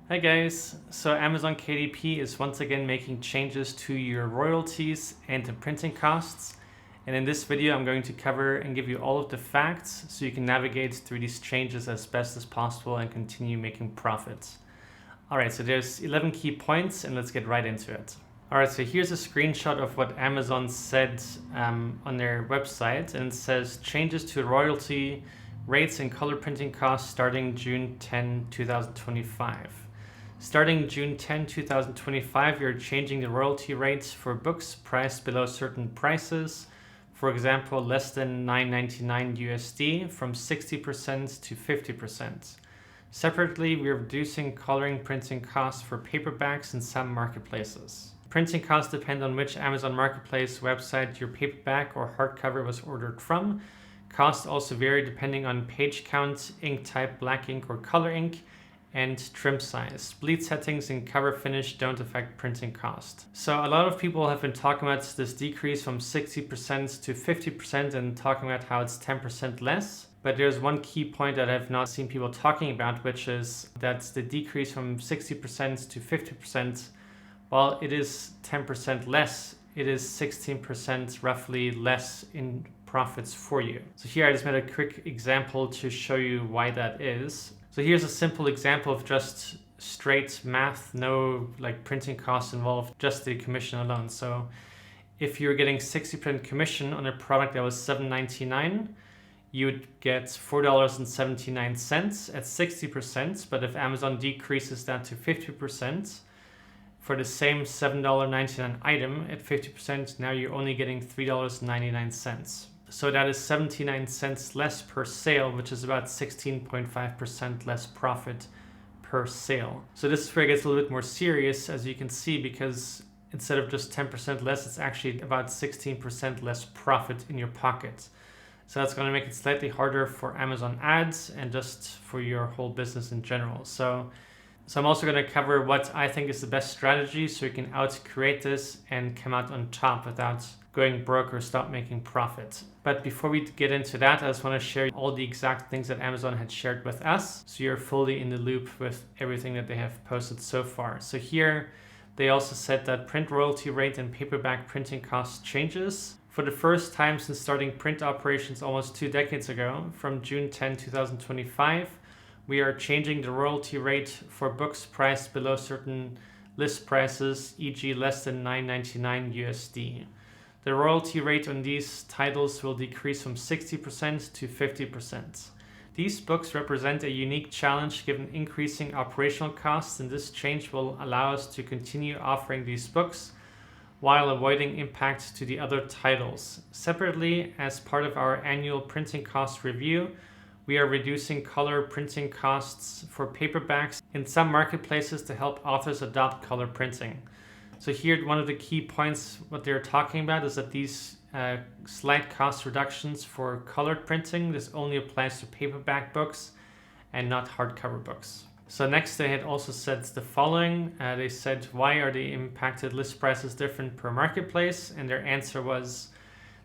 Hi guys, so Amazon KDP is once again making changes to your royalties and the printing costs. And in this video, I'm going to cover and give you all of the facts so you can navigate through these changes as best as possible and continue making profits. All right, so there's 11 key points and let's get right into it. All right, so here's a screenshot of what Amazon said on their website, and it says changes to royalty rates and color printing costs starting June 10, 2025. Starting June 10, 2025, you're changing the royalty rates for books priced below certain prices. For example, less than $9.99 USD from 60% to 50%. Separately, we're reducing coloring printing costs for paperbacks in some marketplaces. Printing costs depend on which Amazon Marketplace website your paperback or hardcover was ordered from. Costs also vary depending on page count, ink type, black ink or color ink, and trim size. Bleed settings and cover finish don't affect printing cost. So a lot of people have been talking about this decrease from 60% to 50% and talking about how it's 10% less. But there's one key point that I've not seen people talking about, which is that the decrease from 60% to 50%, while it is 10% less, it is 16% roughly less in profits for you. So here I just made a quick example to show you why that is. So here's a simple example of just straight math, no like printing costs involved, just the commission alone. So if you're getting 60% commission on a product that was $7.99, you would get $4.79 at 60%. But if Amazon decreases that to 50%, for the same $7.99 item at 50%, now you're only getting $3.99. So that is 79 cents less per sale, which is about 16.5% less profit per sale. So this is where it gets a little bit more serious, as you can see, because instead of just 10% less, it's actually about 16% less profit in your pocket. So that's going to make it slightly harder for Amazon ads and just for your whole business in general. So I'm also going to cover what I think is the best strategy so you can out-create this and come out on top without going broke or stop making profit. But before we get into that, I just want to share all the exact things that Amazon had shared with us, so you're fully in the loop with everything that they have posted so far. So here, they also said that print royalty rate and paperback printing cost changes. For the first time since starting print operations almost 2 decades ago, from June 10, 2025, we are changing the royalty rate for books priced below certain list prices, e.g. less than $9.99 USD. The royalty rate on these titles will decrease from 60% to 50%. These books represent a unique challenge given increasing operational costs, and this change will allow us to continue offering these books while avoiding impact to the other titles. Separately, as part of our annual printing cost review, we are reducing color printing costs for paperbacks in some marketplaces to help authors adopt color printing. So here, one of the key points, what they're talking about is that these slight cost reductions for colored printing, this only applies to paperback books and not hardcover books. So next, they had also said the following. They said, why are the impacted list prices different per marketplace? And their answer was,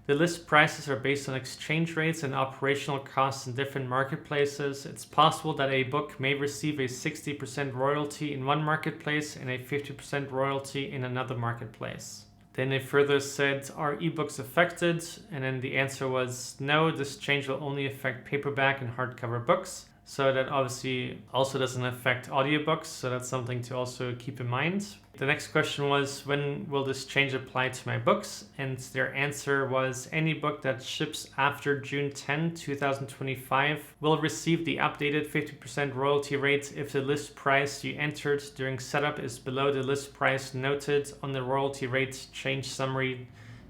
the list prices are based on exchange rates and operational costs in different marketplaces. It's possible that a book may receive a 60% royalty in one marketplace and a 50% royalty in another marketplace. Then they further said, are ebooks affected? And then the answer was, no, this change will only affect paperback and hardcover books. So that obviously also doesn't affect audiobooks, so that's something to also keep in mind. The next question was, when will this change apply to my books? And their answer was, any book that ships after June 10, 2025 will receive the updated 50% royalty rate if the list price you entered during setup is below the list price noted on the royalty rate change summary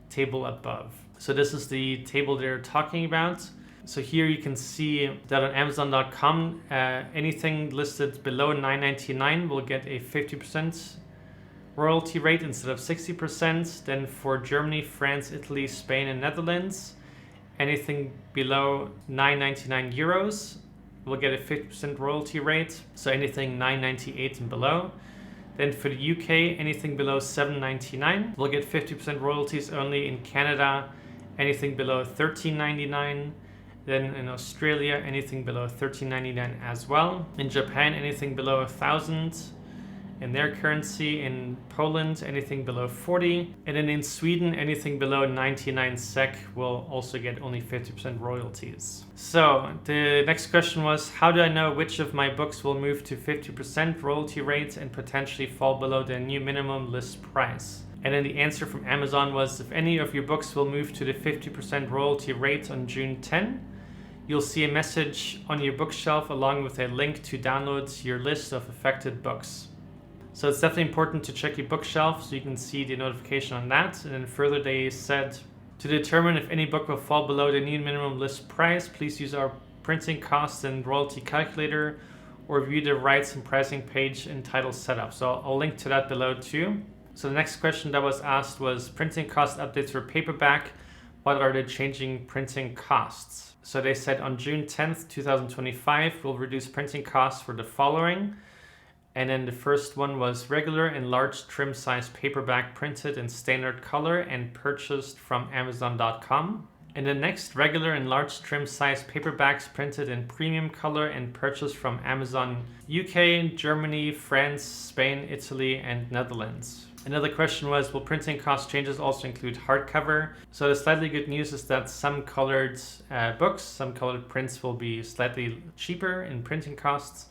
table above. So this is the table they're talking about. So here you can see that on Amazon.com, anything listed below $9.99 will get a 50% royalty rate instead of 60%. Then for Germany, France, Italy, Spain, and Netherlands, anything below €9.99 will get a 50% royalty rate. So anything $9.98 and below. Then for the UK, anything below $7.99 will get 50% royalties only. In Canada, anything below $13.99. Then in Australia, anything below $13.99 as well. In Japan, anything below 1,000. in their currency. In Poland, anything below 40. And then in Sweden, anything below 99 SEK will also get only 50% royalties. So the next question was, how do I know which of my books will move to 50% royalty rate and potentially fall below the new minimum list price? And then the answer from Amazon was, if any of your books will move to the 50% royalty rate on June 10, you'll see a message on your bookshelf along with a link to download your list of affected books. So it's definitely important to check your bookshelf so you can see the notification on that. And then further they said, to determine if any book will fall below the new minimum list price, please use our printing cost and royalty calculator or view the rights and pricing page entitled Setup. So I'll link to that below too. So the next question that was asked was printing cost updates for paperback. What are the changing printing costs? So they said on June 10th, 2025, we'll reduce printing costs for the following. And then the first one was regular and large trim size paperback printed in standard color and purchased from Amazon.com. And the next, regular and large trim size paperbacks printed in premium color and purchased from Amazon UK, Germany, France, Spain, Italy, and Netherlands. Another question was, will printing cost changes also include hardcover? So the slightly good news is that some colored books, some colored prints will be slightly cheaper in printing costs.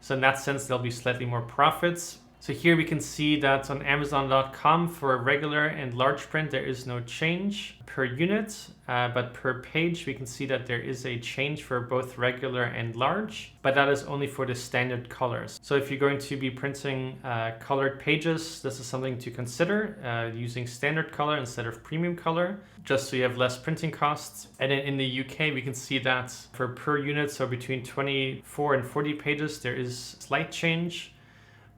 So in that sense, there'll be slightly more profits. So here we can see that on Amazon.com for regular and large print, there is no change per unit, but per page, we can see that there is a change for both regular and large, but that is only for the standard colors. So if you're going to be printing colored pages, this is something to consider, using standard color instead of premium color, just so you have less printing costs. And then in the UK, we can see that for per unit, so between 24 and 40 pages, there is slight change.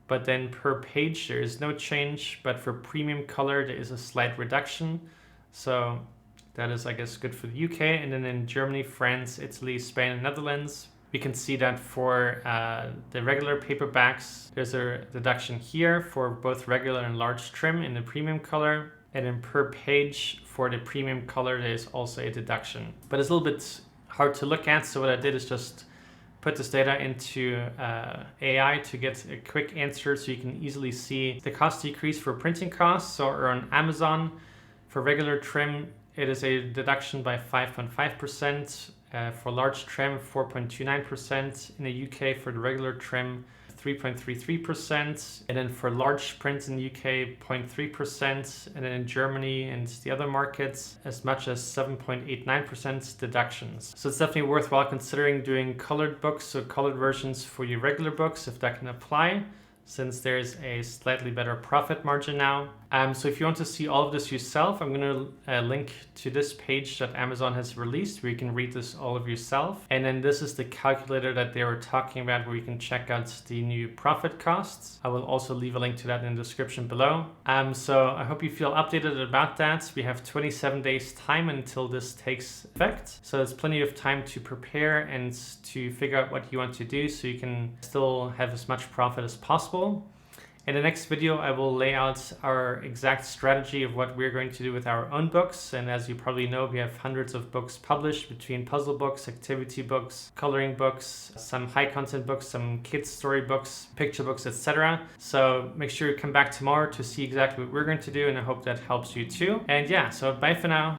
But then per page, there is no change. But for premium color, there is a slight reduction. So that is, I guess, good for the UK. And then in Germany, France, Italy, Spain, and Netherlands, we can see that for the regular paperbacks, there's a deduction here for both regular and large trim in the premium color. And then per page for the premium color, there's also a deduction. But it's a little bit hard to look at. So what I did is just put this data into AI to get a quick answer so you can easily see the cost decrease for printing costs. So on Amazon, for regular trim, it is a deduction by 5.5%. For large trim, 4.29%. In the UK, for the regular trim, 3.33%. And then for large print in the UK, 0.3%. And then in Germany and the other markets, as much as 7.89% deductions. So it's definitely worthwhile considering doing colored books, so colored versions for your regular books, if that can apply, since there's a slightly better profit margin now. So if you want to see all of this yourself, I'm going to link to this page that Amazon has released where you can read this all of yourself. And then this is the calculator that they were talking about where you can check out the new profit costs. I will also leave a link to that in the description below. So I hope you feel updated about that. We have 27 days time until this takes effect. So there's plenty of time to prepare and to figure out what you want to do so you can still have as much profit as possible. In the next video, I will lay out our exact strategy of what we're going to do with our own books. And as you probably know, we have hundreds of books published between puzzle books, activity books, coloring books, some high content books, some kids story books, picture books, etc. So make sure you come back tomorrow to see exactly what we're going to do. And I hope that helps you too. And yeah, so bye for now.